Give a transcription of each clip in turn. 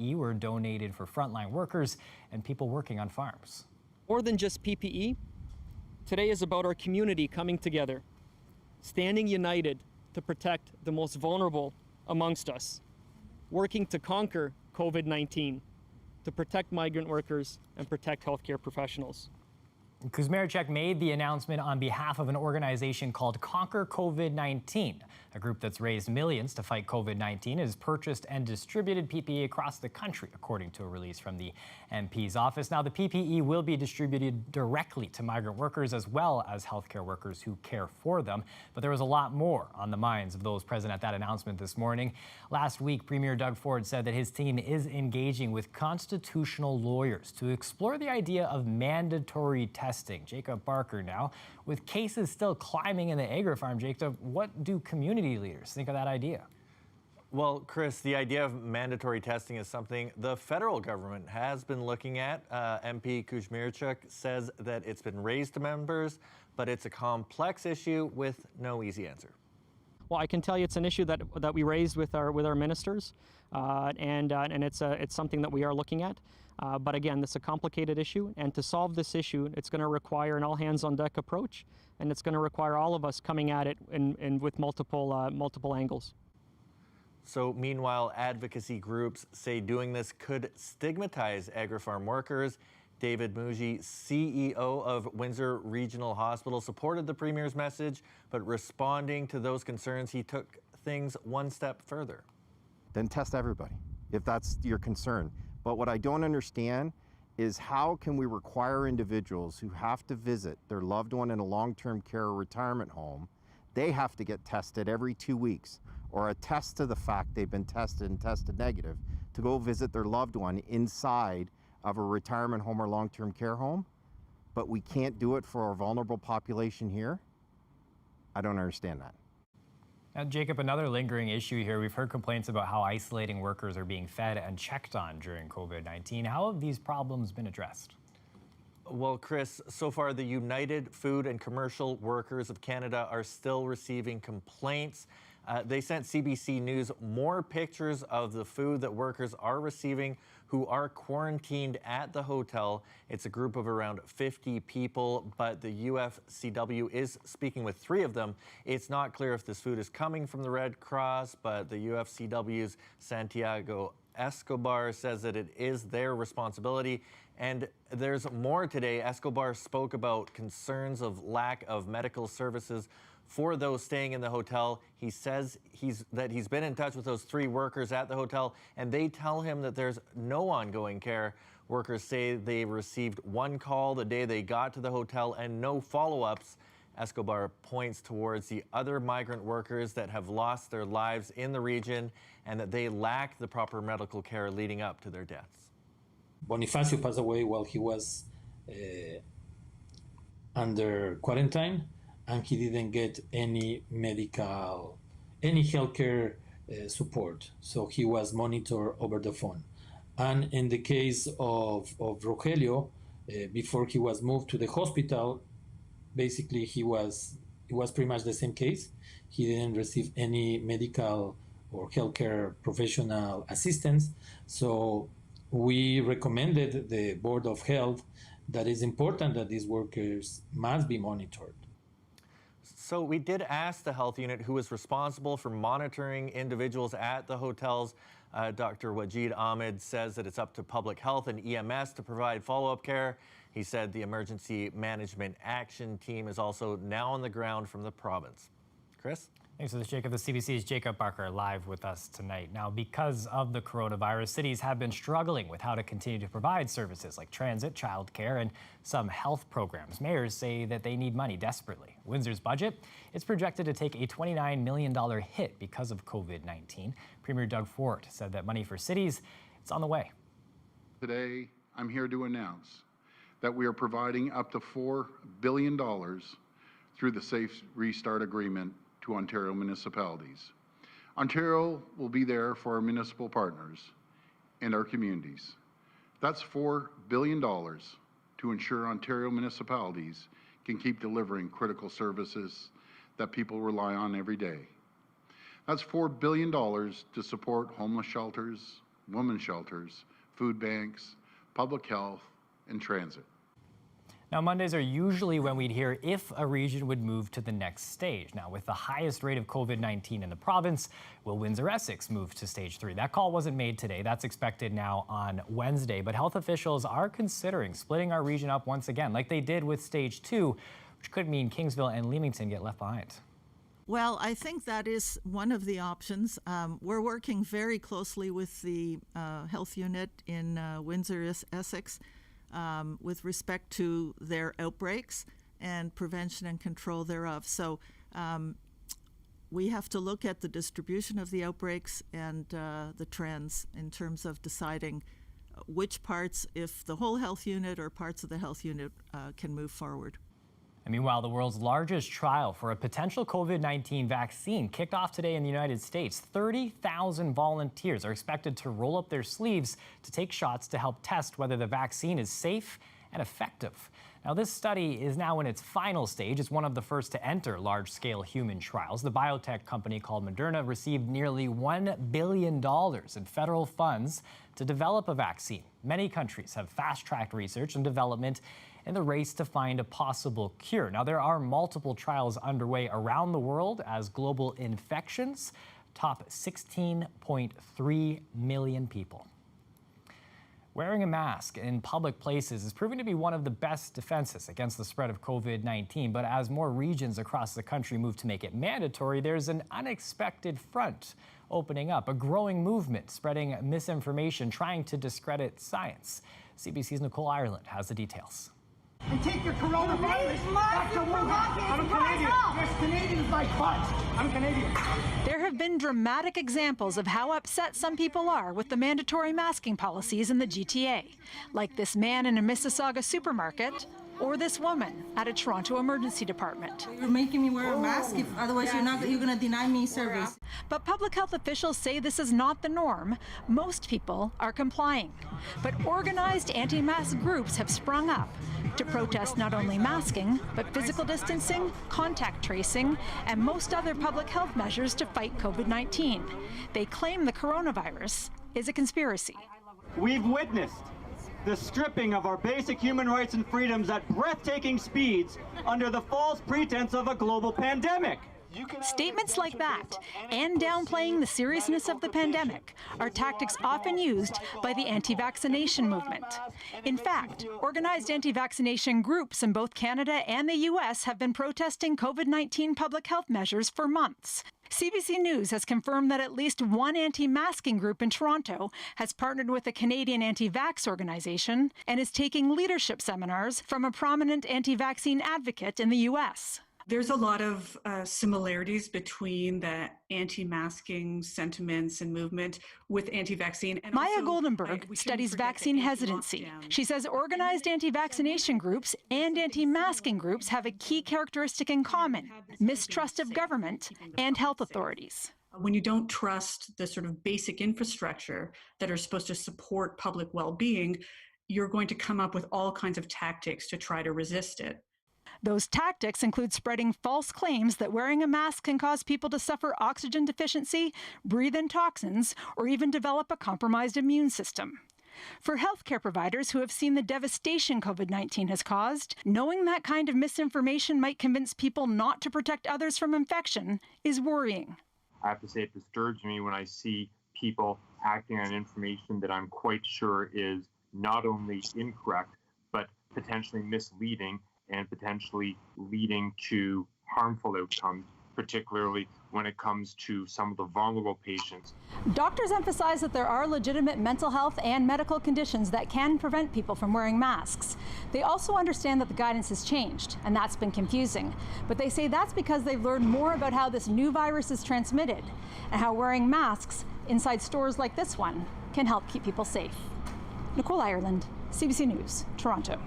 were donated for frontline workers and people working on farms. More than just PPE, today is about our community coming together, standing united to protect the most vulnerable amongst us, working to conquer COVID-19, to protect migrant workers and protect healthcare professionals. Kuzmaricek made the announcement on behalf of an organization called Conquer COVID-19, a group that's raised millions to fight COVID-19, has purchased and distributed PPE across the country, according to a release from the MP's office. Now, the PPE will be distributed directly to migrant workers as well as healthcare workers who care for them. But there was a lot more on the minds of those present at that announcement this morning. Last week, Premier Doug Ford said that his team is engaging with constitutional lawyers to explore the idea of mandatory testing. Jacob Barker now, with cases still climbing in the agri-farm. Jacob, what do community leaders think of that idea? Well, Chris, the idea of mandatory testing is something the federal government has been looking at. MP Kuzmaricek says that it's been raised to members, but it's a complex issue with no easy answer. Well, I can tell you it's an issue that we raised with our ministers, and it's something that we are looking at. But again, it's a complicated issue, and to solve this issue, it's going to require an all-hands-on-deck approach, and it's going to require all of us coming at it with multiple angles. So meanwhile, advocacy groups say doing this could stigmatize agri-farm workers. David Muji, CEO of Windsor Regional Hospital, supported the Premier's message, but responding to those concerns, he took things one step further. Then test everybody, if that's your concern. But what I don't understand is how can we require individuals who have to visit their loved one in a long-term care or retirement home, they have to get tested every 2 weeks, or attest to the fact they've been tested and tested negative to go visit their loved one inside of a retirement home or long-term care home, but we can't do it for our vulnerable population here? I don't understand that. Now, Jacob, another lingering issue here. We've heard complaints about how isolating workers are being fed and checked on during COVID-19. How have these problems been addressed? Well, Chris, so far the United Food and Commercial Workers of Canada are still receiving complaints. They sent CBC News more pictures of the food that workers are receiving who are quarantined at the hotel. It's a group of around 50 people, but the UFCW is speaking with 3 of them. It's not clear if this food is coming from the Red Cross, but the UFCW's Santiago Escobar says that it is their responsibility. And there's more today. Escobar spoke about concerns of lack of medical services for those staying in the hotel. He says he's been in touch with those 3 workers at the hotel, and they tell him that there's no ongoing care. Workers say they received 1 call the day they got to the hotel and no follow-ups. Escobar points towards the other migrant workers that have lost their lives in the region and that they lack the proper medical care leading up to their deaths. Bonifacio passed away while he was under quarantine, and he didn't get any healthcare support. So he was monitored over the phone. And in the case of Rogelio, before he was moved to the hospital, basically it was pretty much the same case. He didn't receive any medical or healthcare professional assistance. So we recommended the Board of Health that it's important that these workers must be monitored. So we did ask the health unit who is responsible for monitoring individuals at the hotels. Dr. Wajid Ahmed says that it's up to public health and EMS to provide follow-up care. He said the emergency management action team is also now on the ground from the province. Chris? Thanks for this, Jacob. The CBC's Jacob Barker live with us tonight. Now, because of the coronavirus, cities have been struggling with how to continue to provide services like transit, childcare, and some health programs. Mayors say that they need money desperately. Windsor's budget is projected to take a $29 million hit because of COVID-19. Premier Doug Ford said that money for cities is on the way. Today, I'm here to announce that we are providing up to $4 billion through the Safe Restart Agreement to Ontario municipalities. Ontario will be there for our municipal partners and our communities. That's $4 billion to ensure Ontario municipalities can keep delivering critical services that people rely on every day. That's $4 billion to support homeless shelters, women's shelters, food banks, public health, and transit. Now, Mondays are usually when we'd hear if a region would move to the next stage. Now, with the highest rate of COVID-19 in the province, will Windsor-Essex move to stage 3? That call wasn't made today. That's expected now on Wednesday. But health officials are considering splitting our region up once again, like they did with stage 2, which could mean Kingsville and Leamington get left behind. Well, I think that is one of the options. We're working very closely with the health unit in Windsor, Essex, with respect to their outbreaks and prevention and control thereof. So we have to look at the distribution of the outbreaks and the trends in terms of deciding which parts, if the whole health unit or parts of the health unit can move forward. And meanwhile, the world's largest trial for a potential COVID-19 vaccine kicked off today in the United States. 30,000 volunteers are expected to roll up their sleeves to take shots to help test whether the vaccine is safe and effective. Now, this study is now in its final stage. It's one of the first to enter large-scale human trials. The biotech company called Moderna received nearly $1 billion in federal funds to develop a vaccine. Many countries have fast-tracked research and development in the race to find a possible cure. Now, there are multiple trials underway around the world as global infections top 16.3 million people. Wearing a mask in public places is proving to be one of the best defenses against the spread of COVID-19. But as more regions across the country move to make it mandatory, there's an unexpected front opening up, a growing movement spreading misinformation, trying to discredit science. CBC's Nicole Ireland has the details. And take your coronavirus back to Wuhan. I'm Canadian. Yes, Canadians like butt. I'm Canadian. There have been dramatic examples of how upset some people are with the mandatory masking policies in the GTA, like this man in a Mississauga supermarket or this woman at a Toronto emergency department. You're making me wear a mask, otherwise you're going to deny me service. But public health officials say this is not the norm. Most people are complying. But organized anti-mask groups have sprung up to protest not only masking, but physical distancing, contact tracing, and most other public health measures to fight COVID-19. They claim the coronavirus is a conspiracy. We've witnessed the stripping of our basic human rights and freedoms at breathtaking speeds under the false pretense of a global pandemic. Statements like that, and downplaying the seriousness of the pandemic, are tactics often used by the anti-vaccination movement. In fact, organized anti-vaccination groups in both Canada and the U.S. have been protesting COVID-19 public health measures for months. CBC News has confirmed that at least one anti-masking group in Toronto has partnered with a Canadian anti-vax organization and is taking leadership seminars from a prominent anti-vaccine advocate in the U.S. There's a lot of similarities between the anti-masking sentiments and movement with anti-vaccine. And Maya Goldenberg studies vaccine hesitancy. She says organized anti-vaccination groups and anti-masking groups have a key characteristic in common: mistrust of government and health authorities. When you don't trust the sort of basic infrastructure that are supposed to support public well-being, you're going to come up with all kinds of tactics to try to resist it. Those tactics include spreading false claims that wearing a mask can cause people to suffer oxygen deficiency, breathe in toxins, or even develop a compromised immune system. For healthcare providers who have seen the devastation COVID-19 has caused, knowing that kind of misinformation might convince people not to protect others from infection is worrying. I have to say it disturbs me when I see people acting on information that I'm quite sure is not only incorrect, but potentially misleading and potentially leading to harmful outcomes, particularly when it comes to some of the vulnerable patients. Doctors emphasize that there are legitimate mental health and medical conditions that can prevent people from wearing masks. They also understand that the guidance has changed, and that's been confusing. But they say that's because they've learned more about how this new virus is transmitted and how wearing masks inside stores like this one can help keep people safe. Nicole Ireland, CBC News, Toronto.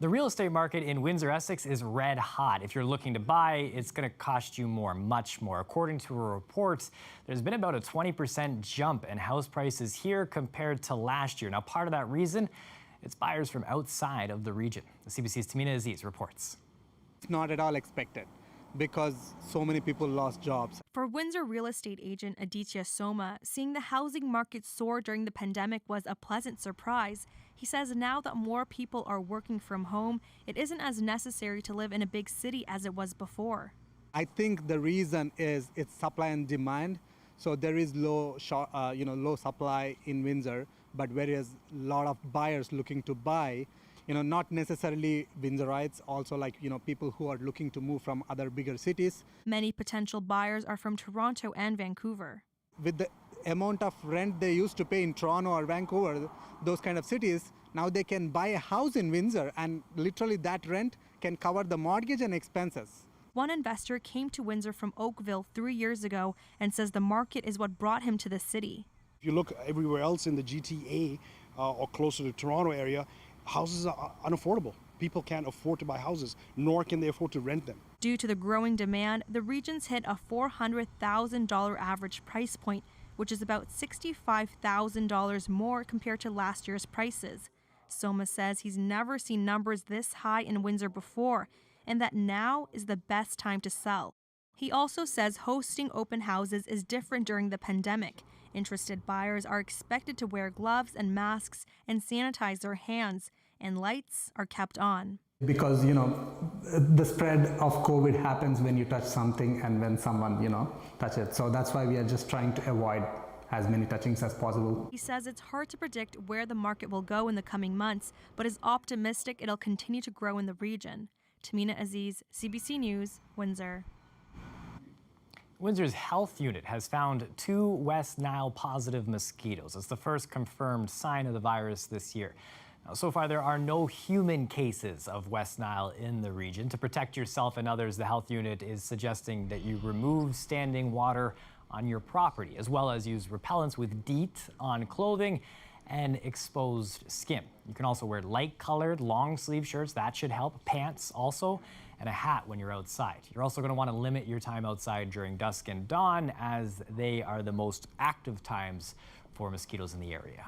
The real estate market in Windsor, Essex is red hot. If you're looking to buy, it's going to cost you more, much more. According to a report, there's been about a 20% jump in house prices here compared to last year. Now, part of that reason, it's buyers from outside of the region. The CBC's Tamina Aziz reports. It's not at all expected. because so many people lost jobs. For Windsor real estate agent Aditya Soma, seeing the housing market soar during the pandemic was a pleasant surprise. He says now that more people are working from home, it isn't as necessary to live in a big city as it was before. I think the reason is it's supply and demand. So there is low supply in Windsor, but whereas a lot of buyers looking to buy, not necessarily Windsorites, also people who are looking to move from other bigger cities. Many potential buyers are from Toronto and Vancouver. With the amount of rent they used to pay in Toronto or Vancouver, those kind of cities, now they can buy a house in Windsor and literally that rent can cover the mortgage and expenses. One investor came to Windsor from Oakville 3 years ago and says the market is what brought him to the city. If you look everywhere else in the GTA or closer to Toronto area, houses are unaffordable. People can't afford to buy houses, nor can they afford to rent them. Due to the growing demand, the region's hit a $400,000 average price point, which is about $65,000 more compared to last year's prices. Soma says he's never seen numbers this high in Windsor before, and that now is the best time to sell. He also says hosting open houses is different during the pandemic. Interested buyers are expected to wear gloves and masks and sanitize their hands, and lights are kept on. Because, the spread of COVID happens when you touch something and when someone, touch it. So that's why we are just trying to avoid as many touchings as possible. He says it's hard to predict where the market will go in the coming months, but is optimistic it'll continue to grow in the region. Tamina Aziz, CBC News, Windsor. Windsor's health unit has found 2 West Nile positive mosquitoes. It's the first confirmed sign of the virus this year. Now, so far, there are no human cases of West Nile in the region. To protect yourself and others, the health unit is suggesting that you remove standing water on your property, as well as use repellents with DEET on clothing and exposed skin. You can also wear light-colored long-sleeve shirts. That should help. Pants also, and a hat when you're outside. You're also going to want to limit your time outside during dusk and dawn, as they are the most active times for mosquitoes in the area.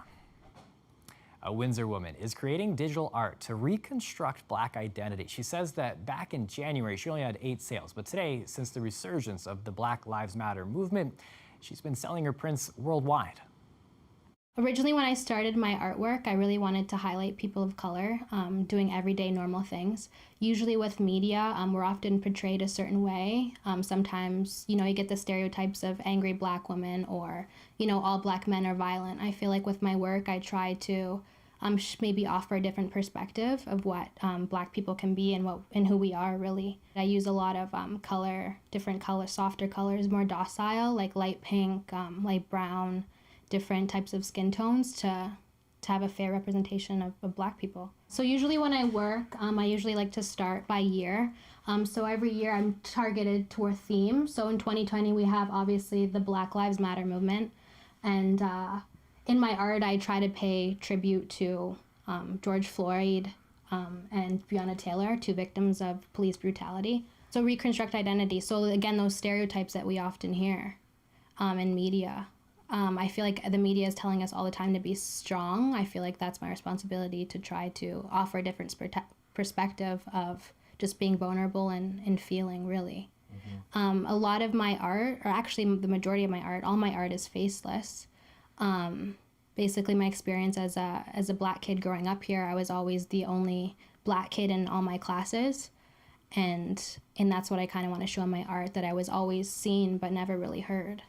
A Windsor woman is creating digital art to reconstruct Black identity. She says that back in January, she only had 8 sales, but today, since the resurgence of the Black Lives Matter movement, she's been selling her prints worldwide. Originally, when I started my artwork, I really wanted to highlight people of color doing everyday normal things. Usually with media, we're often portrayed a certain way. Sometimes, you get the stereotypes of angry Black women or, all Black men are violent. I feel like with my work, I try to maybe offer a different perspective of what Black people can be and who we are, really. I use a lot of different colors, softer colors, more docile, like light pink, light brown, different types of skin tones to have a fair representation of Black people. So usually when I work, I usually like to start by year. So every year I'm targeted to a theme. So in 2020 we have obviously the Black Lives Matter movement. And in my art I try to pay tribute to George Floyd and Breonna Taylor, 2 victims of police brutality. So reconstruct identity. So again, those stereotypes that we often hear in media. I feel like the media is telling us all the time to be strong. I feel like that's my responsibility to try to offer a different perspective of just being vulnerable and feeling, really. Mm-hmm. A lot of my art, or actually the majority of my art, all my art is faceless. Basically, my experience as a Black kid growing up here, I was always the only Black kid in all my classes. And that's what I kind of want to show in my art, that I was always seen but never really heard.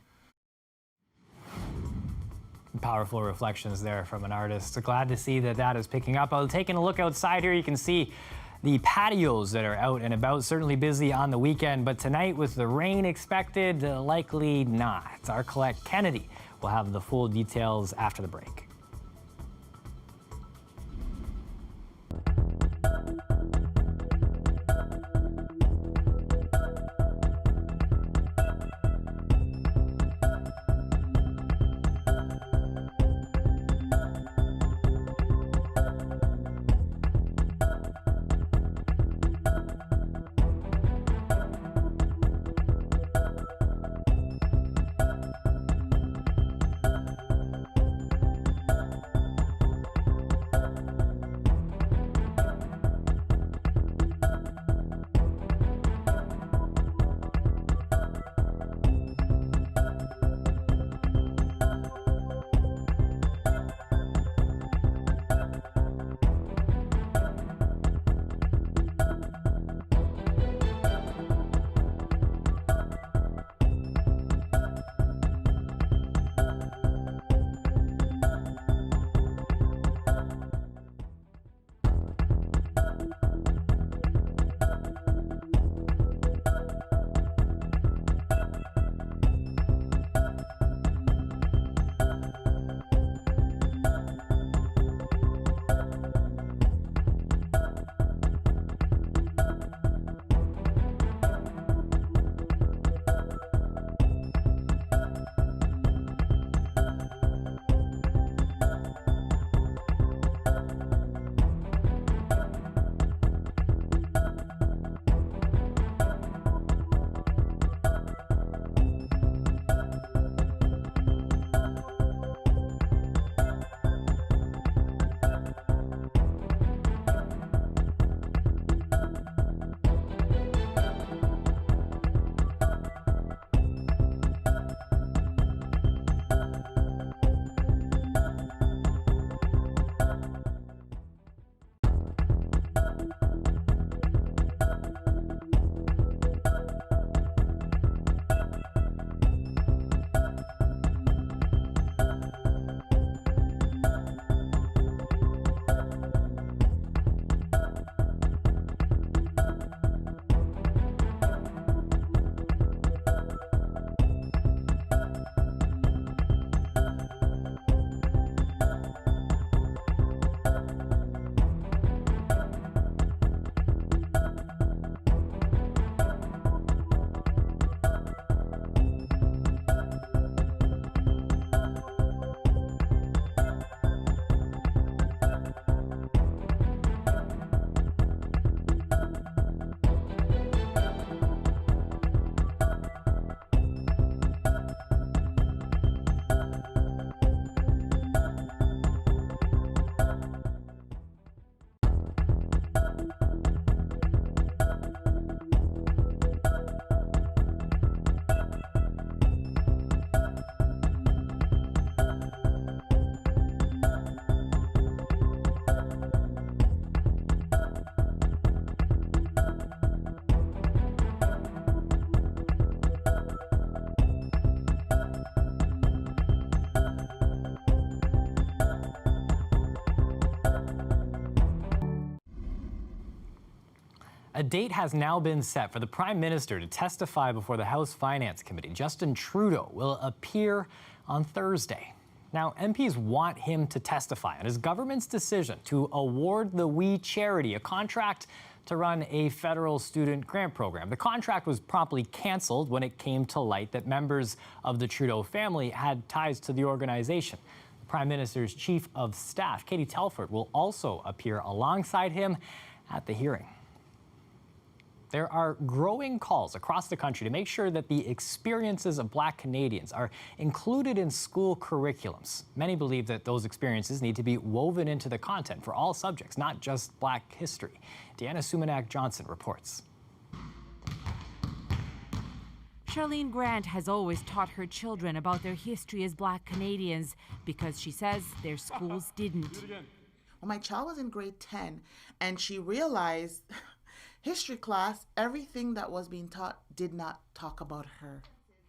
Powerful reflections there from an artist. Glad to see that is picking up. Taking a look outside here, you can see the patios that are out and about, certainly busy on the weekend, but tonight with the rain expected, likely not. Our Colette Kennedy will have the full details after the break. A date has now been set for the Prime Minister to testify before the House Finance Committee. Justin Trudeau will appear on Thursday. Now, MPs want him to testify on his government's decision to award the We Charity a contract to run a federal student grant program. The contract was promptly canceled when it came to light that members of the Trudeau family had ties to the organization. The Prime Minister's Chief of Staff, Katie Telford, will also appear alongside him at the hearing. There are growing calls across the country to make sure that the experiences of Black Canadians are included in school curriculums. Many believe that those experiences need to be woven into the content for all subjects, not just Black history. Deanna Sumanak-Johnson reports. Charlene Grant has always taught her children about their history as Black Canadians because she says their schools didn't. When my child was in grade 10 and she realized history class, everything that was being taught did not talk about her.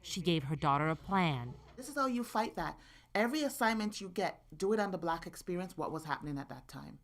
She gave her daughter a plan. This is how you fight that. Every assignment you get, do it on the Black experience, what was happening at that time.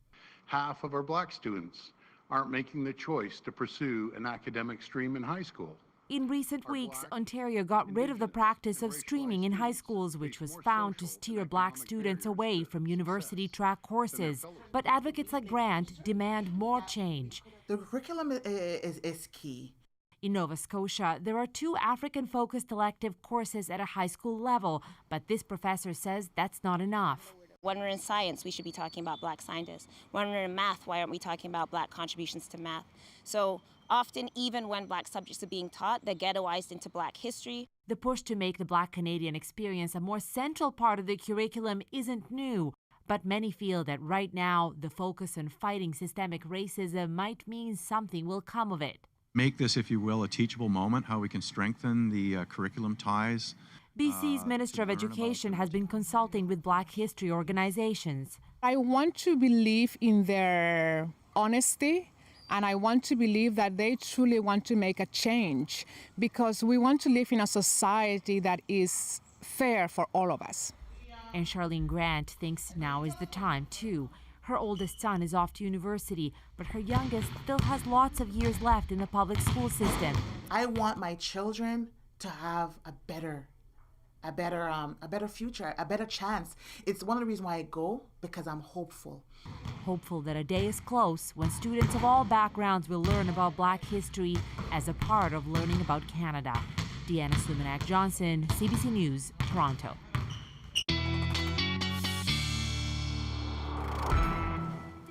Half of our Black students aren't making the choice to pursue an academic stream in high school. In recent weeks, Ontario got rid of the practice of streaming in high schools, which was found to steer Black students away from university track courses. But advocates like Grant demand more change. The curriculum is key. In Nova Scotia, there are 2 African-focused elective courses at a high school level, but this professor says that's not enough. When we're in science, we should be talking about Black scientists. When we're in math, why aren't we talking about Black contributions to math? So often, even when Black subjects are being taught, they're ghettoized into Black history. The push to make the Black Canadian experience a more central part of the curriculum isn't new, but many feel that right now, the focus on fighting systemic racism might mean something will come of it. Make this, if you will, a teachable moment, how we can strengthen the curriculum ties. BC's Minister of Education has been consulting with Black history organizations. I want to believe in their honesty, and I want to believe that they truly want to make a change, because we want to live in a society that is fair for all of us. And Charlene Grant thinks now is the time, too. Her oldest son is off to university, but her youngest still has lots of years left in the public school system. I want my children to have a better future, a better chance. It's one of the reasons why I go, because I'm hopeful. Hopeful that a day is close when students of all backgrounds will learn about Black history as a part of learning about Canada. Deanna Sumanak-Johnson, CBC News, Toronto.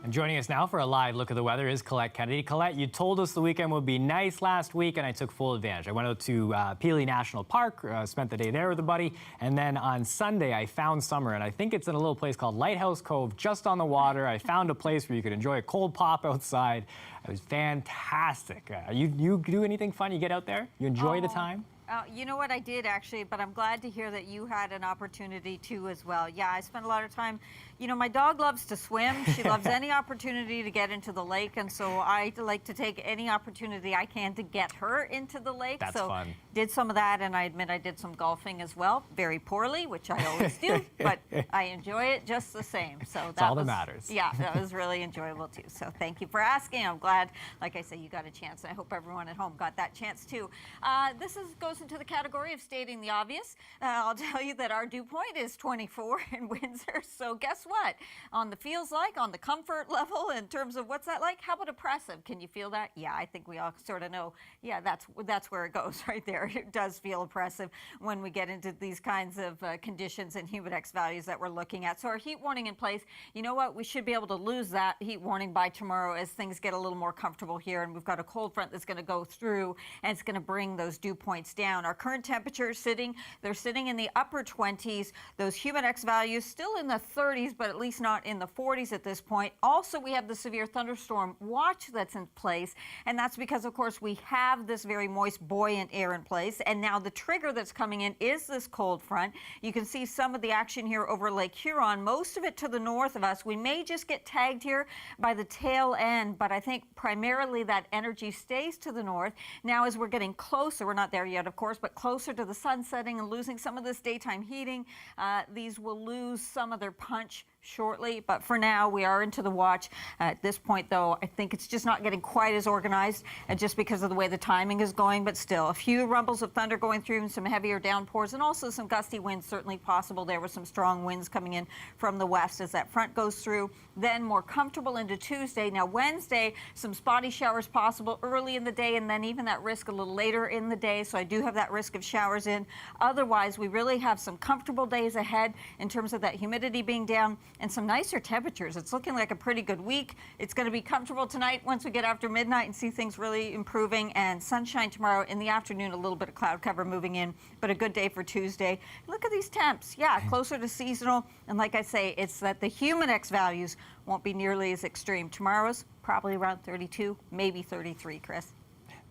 And joining us now for a live look at the weather is Colette Kennedy. Colette, you told us the weekend would be nice last week, and I took full advantage. I went out to Peely National Park, spent the day there with a buddy, and then on Sunday I found summer, and I think it's in a little place called Lighthouse Cove, just on the water. I found a place where you could enjoy a cold pop outside. It was fantastic. You do anything fun? You get out there? You enjoy the time? You know what, I did actually, but I'm glad to hear that you had an opportunity too as well. Yeah, I spent a lot of time. You know, my dog loves to swim. She loves any opportunity to get into the lake, and so I like to take any opportunity I can to get her into the lake. That's so fun. Did some of that, and I admit I did some golfing as well, very poorly, which I always do, but I enjoy it just the same. So that's all that matters. Yeah, that was really enjoyable too. So thank you for asking. I'm glad, like I say, you got a chance. I hope everyone at home got that chance too. This goes into the category of stating the obvious. I'll tell you that our dew point is 24 in Windsor. So guess what? On the feels like, on the comfort level, in terms of what's that like? How about oppressive? Can you feel that? Yeah, I think we all sort of know. Yeah, that's where it goes right there. It does feel oppressive when we get into these kinds of conditions and humidex values that we're looking at. So our heat warning in place. You know what? We should be able to lose that heat warning by tomorrow as things get a little more comfortable here. And we've got a cold front that's going to go through, and it's going to bring those dew points down. Our current temperatures they're sitting in the upper 20s. Those humidex values still in the 30s, but at least not in the 40s at this point. Also, we have the severe thunderstorm watch that's in place, and that's because, of course, we have this very moist, buoyant air in place, and now the trigger that's coming in is this cold front. You can see some of the action here over Lake Huron, most of it to the north of us. We may just get tagged here by the tail end, but I think primarily that energy stays to the north. Now, as we're getting closer, we're not there yet, of course, but closer to the sun setting and losing some of this daytime heating, these will lose some of their punch shortly, but for now we are into the watch. At this point, though, I think it's just not getting quite as organized, just because of the way the timing is going, but still a few rumbles of thunder going through and some heavier downpours, and also some gusty winds certainly possible. There were some strong winds coming in from the west as that front goes through. Then more comfortable into Tuesday. Now Wednesday, some spotty showers possible early in the day, and then even that risk a little later in the day, so I do have that risk of showers in. Otherwise, we really have some comfortable days ahead in terms of that humidity being down and some nicer temperatures. It's looking like a pretty good week. It's going to be comfortable tonight once we get after midnight and see things really improving, and sunshine tomorrow in the afternoon, a little bit of cloud cover moving in, but a good day for Tuesday. Look at these temps. Yeah, closer to seasonal, and like I say, it's that the Humidex values won't be nearly as extreme. Tomorrow's probably around 32, maybe 33, Chris.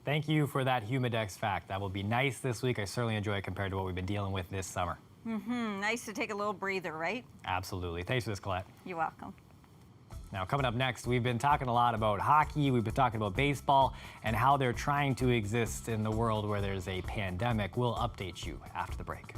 Thank you for that Humidex fact. That will be nice this week. I certainly enjoy it compared to what we've been dealing with this summer. Nice to take a little breather, right? Absolutely. Thanks for this, Colette. You're welcome. Now, coming up next, we've been talking a lot about hockey, we've been talking about baseball, and how they're trying to exist in the world where there's a pandemic. We'll update you after the break.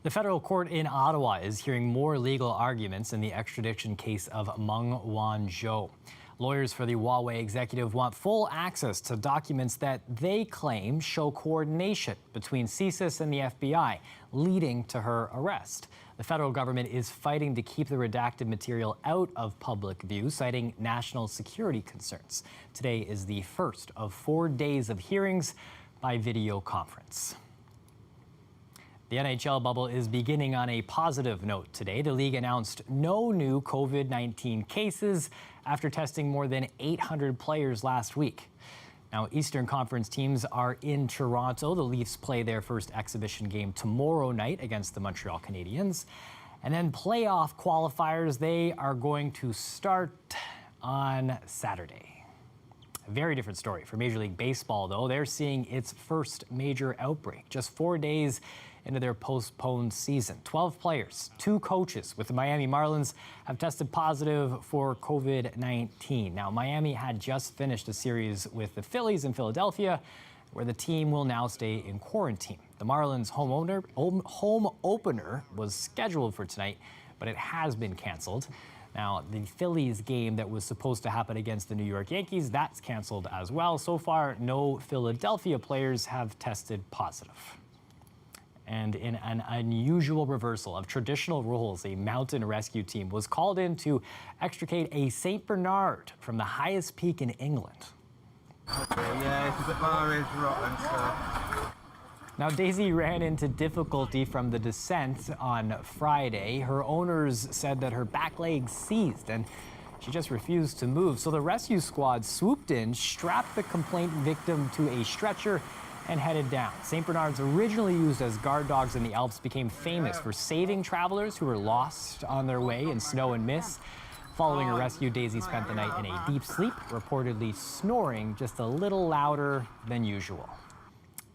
The federal court in Ottawa is hearing more legal arguments in the extradition case of Meng Wanzhou. Lawyers for the Huawei executive want full access to documents that they claim show coordination between CSIS and the FBI, leading to her arrest. The federal government is fighting to keep the redacted material out of public view, citing national security concerns. Today is the first of 4 days of hearings by video conference. The NHL bubble is beginning on a positive note today. The league announced no new COVID-19 cases after testing more than 800 players last week. Now, Eastern Conference teams are in Toronto. The Leafs play their first exhibition game tomorrow night against the Montreal Canadiens. And then playoff qualifiers, they are going to start on Saturday. A very different story for Major League Baseball, though. They're seeing its first major outbreak just 4 days into their postponed season. 12 players, 2 coaches with the Miami Marlins have tested positive for COVID-19. Now, Miami had just finished a series with the Phillies in Philadelphia, where the team will now stay in quarantine. The Marlins home opener was scheduled for tonight, but it has been canceled. Now, the Phillies game that was supposed to happen against the New York Yankees, that's canceled as well. So far, no Philadelphia players have tested positive. And in an unusual reversal of traditional rules, a mountain rescue team was called in to extricate a St. Bernard from the highest peak in England. Now, Daisy ran into difficulty from the descent on Friday. Her owners said that her back leg seized and she just refused to move. So the rescue squad swooped in, strapped the complaint victim to a stretcher, and headed down. St. Bernards, originally used as guard dogs in the Alps, became famous for saving travelers who were lost on their way in snow and mist. Following her rescue, Daisy spent the night in a deep sleep, reportedly snoring just a little louder than usual.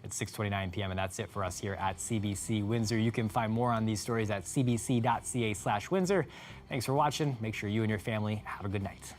It's 6:29 p.m. and that's it for us here at CBC Windsor. You can find more on these stories at cbc.ca/Windsor. Thanks for watching. Make sure you and your family have a good night.